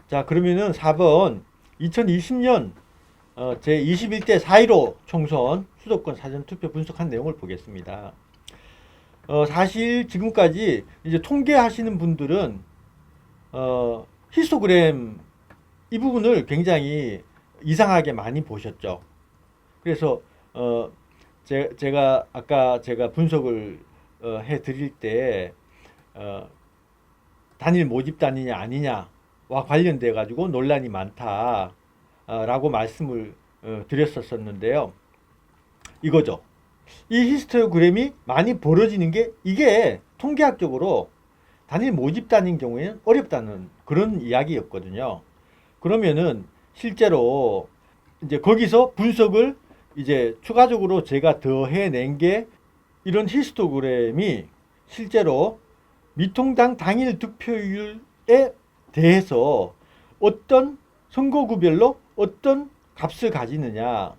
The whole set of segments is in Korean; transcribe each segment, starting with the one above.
자, 그러면은 4번 2020년 제21대 4.15 총선 수도권 사전투표 분석한 내용을 보겠습니다. 사실 지금까지 이제 통계하시는 분들은 히스토그램 이 부분을 굉장히 이상하게 많이 보셨죠. 그래서 제가 아까 제가 분석을 해 드릴 때 어, 단일 모집단이냐 아니냐와 관련돼 가지고 논란이 많다라고 말씀을 드렸었는데요. 이거죠. 이 히스토그램이 많이 벌어지는 게 이게 통계학적으로 단일 모집단인 경우에는 어렵다는 그런 이야기였거든요. 그러면은 실제로 이제 거기서 분석을 이제 추가적으로 제가 더 해낸 게 이런 히스토그램이 실제로 미통당 당일 득표율에 대해서 어떤 선거구별로 어떤 값을 가지느냐,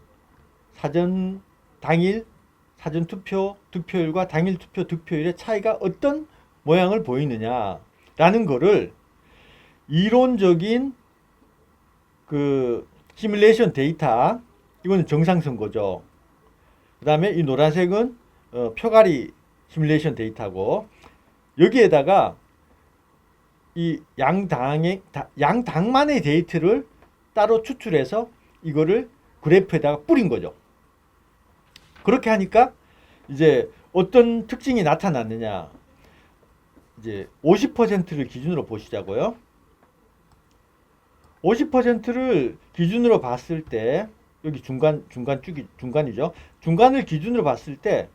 사전 당일 사전 투표 득표율과 당일 투표 득표율의 차이가 어떤 모양을 보이느냐라는 거를 이론적인 그 시뮬레이션 데이터, 이거는 정상선거죠. 그 다음에 이 노란색은 표가리 시뮬레이션 데이터고, 여기에다가 이 양당만의 데이터를 따로 추출해서 이거를 그래프에다가 뿌린 거죠. 그렇게 하니까 이제 어떤 특징이 나타났느냐, 이제 50%를 기준으로 보시자고요. 50%를 기준으로 봤을 때, 여기 중간이죠. 중간을 기준으로 봤을 때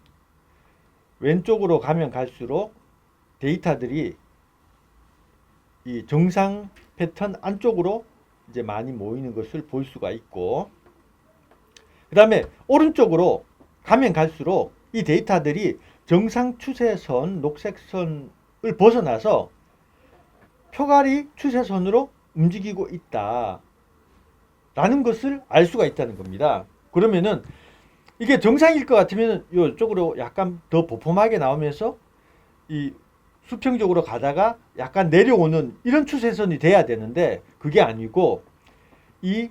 왼쪽으로 가면 갈수록 데이터들이 이 정상 패턴 안쪽으로 이제 많이 모이는 것을 볼 수가 있고, 그 다음에 오른쪽으로 가면 갈수록 이 데이터들이 정상 추세선, 녹색선을 벗어나서 표가리 추세선으로 움직이고 있다 라는 것을 알 수가 있다는 겁니다. 그러면은 이게 정상일 것 같으면 이쪽으로 약간 더 보폼하게 나오면서 이 수평적으로 가다가 약간 내려오는 이런 추세선이 돼야 되는데, 그게 아니고 이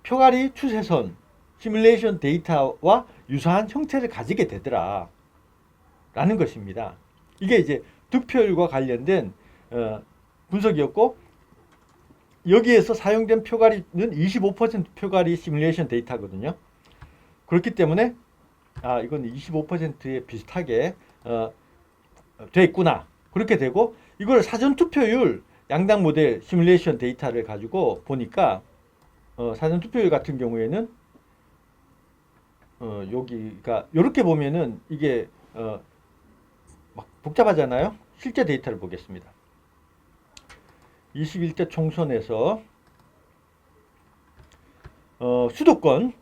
표가리 추세선 시뮬레이션 데이터와 유사한 형태를 가지게 되더라 라는 것입니다. 이게 이제 득표율과 관련된 분석이었고, 여기에서 사용된 표가리는 25% 표가리 시뮬레이션 데이터거든요. 그렇기 때문에 이건 25%에 비슷하게 돼 있구나, 그렇게 되고, 이걸 사전투표율 양당 모델 시뮬레이션 데이터를 가지고 보니까 사전투표율 같은 경우에는 여기가 이렇게 보면은 이게 막 복잡하잖아요. 실제 데이터를 보겠습니다. 21대 총선에서 수도권을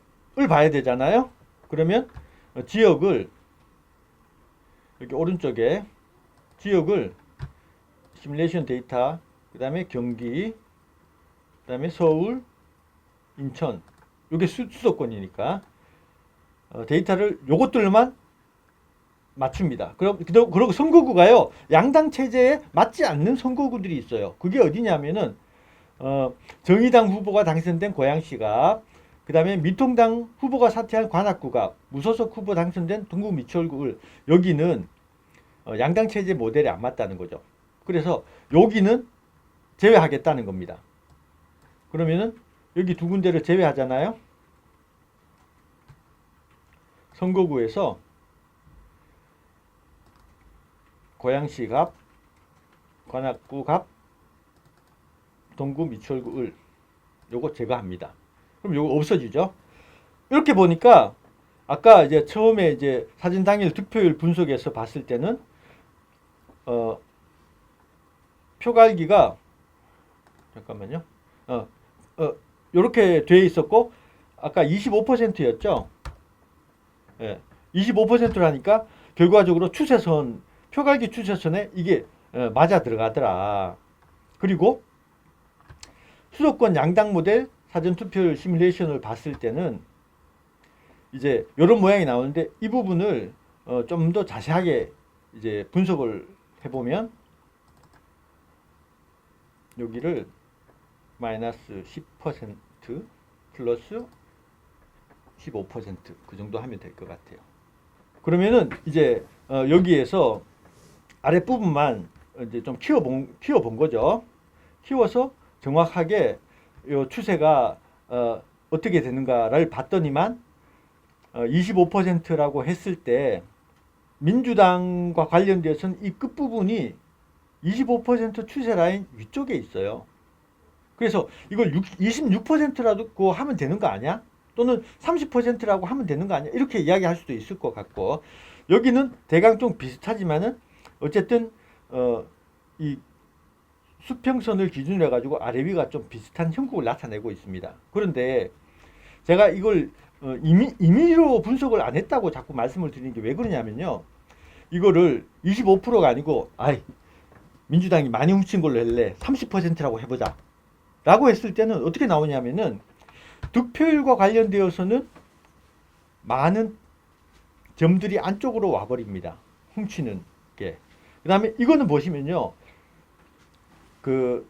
봐야 되잖아요. 그러면 지역을 여기 오른쪽에 지역을 시뮬레이션 데이터, 그 다음에 경기, 그 다음에 서울, 인천, 이게 수도권이니까 데이터를 요것들만 맞춥니다. 그리고 선거구가요, 양당 체제에 맞지 않는 선거구들이 있어요. 그게 어디냐면은 정의당 후보가 당선된 고양시가, 그 다음에 미통당 후보가 사퇴한 관악구가, 무소속 후보 당선된 동구 미추홀구를, 여기는 양당 체제 모델에 안 맞다는 거죠. 그래서 여기는 제외하겠다는 겁니다. 그러면은 여기 두 군데를 제외하잖아요. 선거구에서 고양시 갑, 관악구 갑, 동구 미추홀구 을, 요거 제거합니다. 그럼 요거 없어지죠. 이렇게 보니까 아까 이제 처음에 이제 사진 당일 득표율 분석에서 봤을 때는 표갈기가, 잠깐만요. 요렇게 돼 있었고, 아까 25%였죠. 예. 25%라니까 결과적으로 추세선, 표갈기 추세선에 이게 맞아 들어가더라. 그리고 수도권 양당 모델 사전투표율 시뮬레이션을 봤을 때는 이제 이런 모양이 나오는데, 이 부분을 좀 더 자세하게 이제 분석을 해보면 여기를 마이너스 10% 플러스 15% 정도 하면 될 것 같아요. 그러면은 이제 여기에서 아랫부분만 이제 좀 키워본 거죠. 키워서 정확하게 이 추세가 어떻게 되는가를 봤더니만 25%라고 했을 때 민주당과 관련돼서는 이 끝부분이 25% 추세 라인 위쪽에 있어요. 그래서 이걸 26%라고 하면 되는 거 아니야? 또는 30%라고 하면 되는 거 아니야? 이렇게 이야기할 수도 있을 것 같고, 여기는 대강 좀 비슷하지만은 어쨌든 이 수평선을 기준으로 해가지고 아래 위가 좀 비슷한 형국을 나타내고 있습니다. 그런데 제가 이걸 임의로 분석을 안 했다고 자꾸 말씀을 드리는 게 왜 그러냐면요. 이거를 25%가 아니고 민주당이 많이 훔친 걸로 할래 30%라고 해보자 라고 했을 때는 어떻게 나오냐면은 득표율과 관련되어서는 많은 점들이 안쪽으로 와버립니다. 훔치는 게. 그 다음에 이거는 보시면요. 그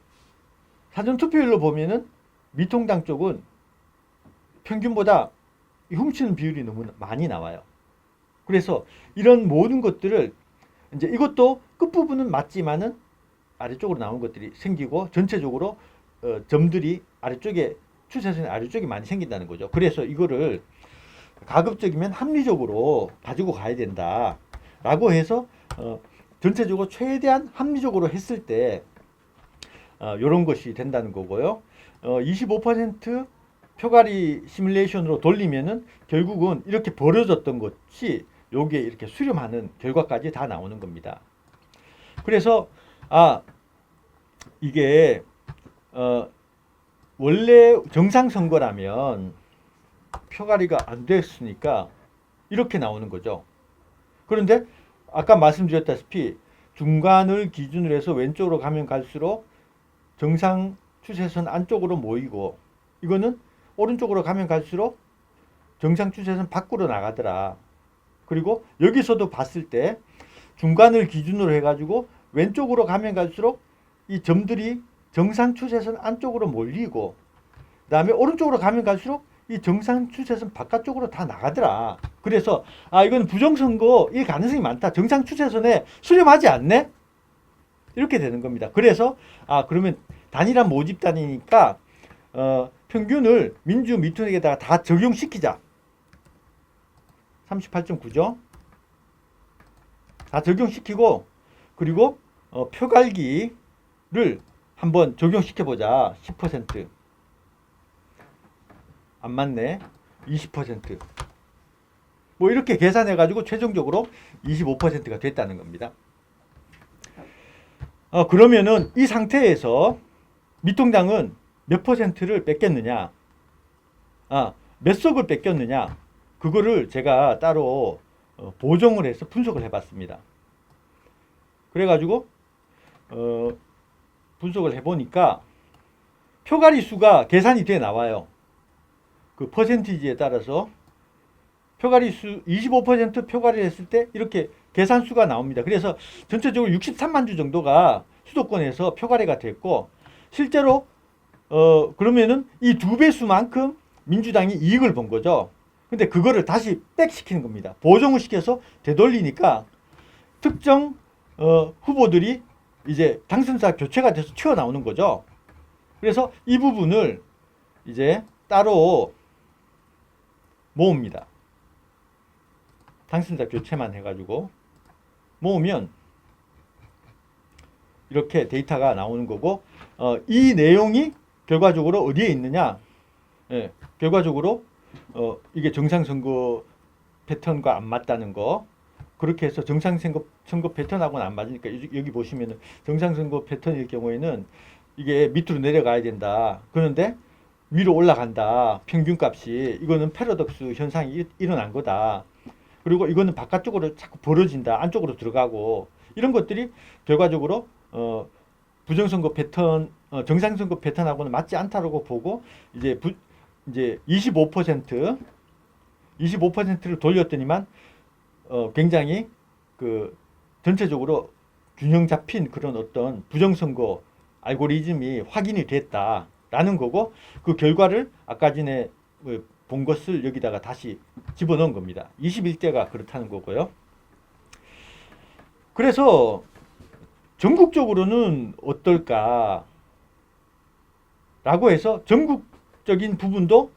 사전투표율로 보면은 미통당 쪽은 평균보다 훔치는 비율이 너무 많이 나와요. 그래서 이런 모든 것들을 이제 이것도 끝부분은 맞지만은 아래쪽으로 나온 것들이 생기고 전체적으로 점들이 아래쪽에 추세선 아래쪽에 많이 생긴다는 거죠. 그래서 이거를 가급적이면 합리적으로 가지고 가야 된다 라고 해서 전체적으로 최대한 합리적으로 했을 때 이런 것이 된다는 거고요. 25% 표가리 시뮬레이션으로 돌리면은 결국은 이렇게 벌어졌던 것이 요게 이렇게 수렴하는 결과까지 다 나오는 겁니다. 그래서 이게 원래 정상 선거라면 표가리가 안 됐으니까 이렇게 나오는 거죠. 그런데 아까 말씀드렸다시피 중간을 기준으로 해서 왼쪽으로 가면 갈수록 정상 추세선 안쪽으로 모이고, 이거는 오른쪽으로 가면 갈수록 정상 추세선 밖으로 나가더라. 그리고 여기서도 봤을 때 중간을 기준으로 해가지고 왼쪽으로 가면 갈수록 이 점들이 정상 추세선 안쪽으로 몰리고, 그 다음에 오른쪽으로 가면 갈수록 이 정상 추세선 바깥쪽으로 다 나가더라. 그래서 이건 부정선거일 가능성이 많다. 정상 추세선에 수렴하지 않네? 이렇게 되는 겁니다. 그래서 그러면 단일한 모집단이니까 평균을 민주 미투에다가 다 적용시키자. 38.9죠. 다 적용시키고, 그리고 표갈기를 한번 적용시켜보자. 10%. 안 맞네. 20%. 뭐 이렇게 계산해가지고 최종적으로 25%가 됐다는 겁니다. 그러면은 이 상태에서 미통당은 몇 퍼센트를 뺏겼느냐, 몇 석을 뺏겼느냐, 그거를 제가 따로 보정을 해서 분석을 해봤습니다. 그래가지고 분석을 해보니까 표가리 수가 계산이 돼 나와요. 그 퍼센티지에 따라서 표가리 수 25% 표가리를 했을 때 이렇게 계산수가 나옵니다. 그래서 전체적으로 63만 주 정도가 수도권에서 표가리가 됐고, 실제로 그러면은 이 두 배수만큼 민주당이 이익을 본 거죠. 근데 그거를 다시 백시키는 겁니다. 보정을 시켜서 되돌리니까 특정 후보들이 이제 당선자 교체가 돼서 튀어나오는 거죠. 그래서 이 부분을 이제 따로 모읍니다. 당선자 교체만 해가지고 모으면 이렇게 데이터가 나오는 거고, 이 내용이 결과적으로 어디에 있느냐? 결과적으로 이게 정상선거 패턴과 안 맞다는 거. 그렇게 해서 정상선거 패턴하고는 안 맞으니까 여기 보시면은 정상선거 패턴일 경우에는 이게 밑으로 내려가야 된다. 그런데 위로 올라간다. 평균값이. 이거는 패러독스 현상이 일어난 거다. 그리고 이거는 바깥쪽으로 자꾸 벌어진다. 안쪽으로 들어가고. 이런 것들이 결과적으로 부정선거 패턴, 정상선거 패턴하고는 맞지 않다라고 보고, 이제 25%를 돌렸더니만 굉장히 그 전체적으로 균형 잡힌 그런 어떤 부정선거 알고리즘이 확인이 됐다라는 거고, 그 결과를 아까 전에 본 것을 여기다가 다시 집어넣은 겁니다. 21대가 그렇다는 거고요. 그래서 전국적으로는 어떨까 라고 해서 전국적인 부분도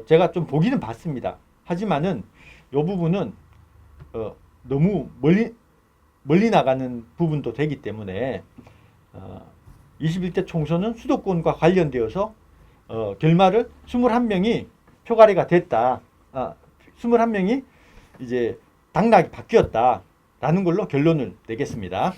제가 좀 보기는 봤습니다. 하지만은 이 부분은 너무 멀리 나가는 부분도 되기 때문에 21대 총선은 수도권과 관련되어서 결말을 21명이 표가래가 됐다. 21명이 이제 당락이 바뀌었다라는 걸로 결론을 내겠습니다.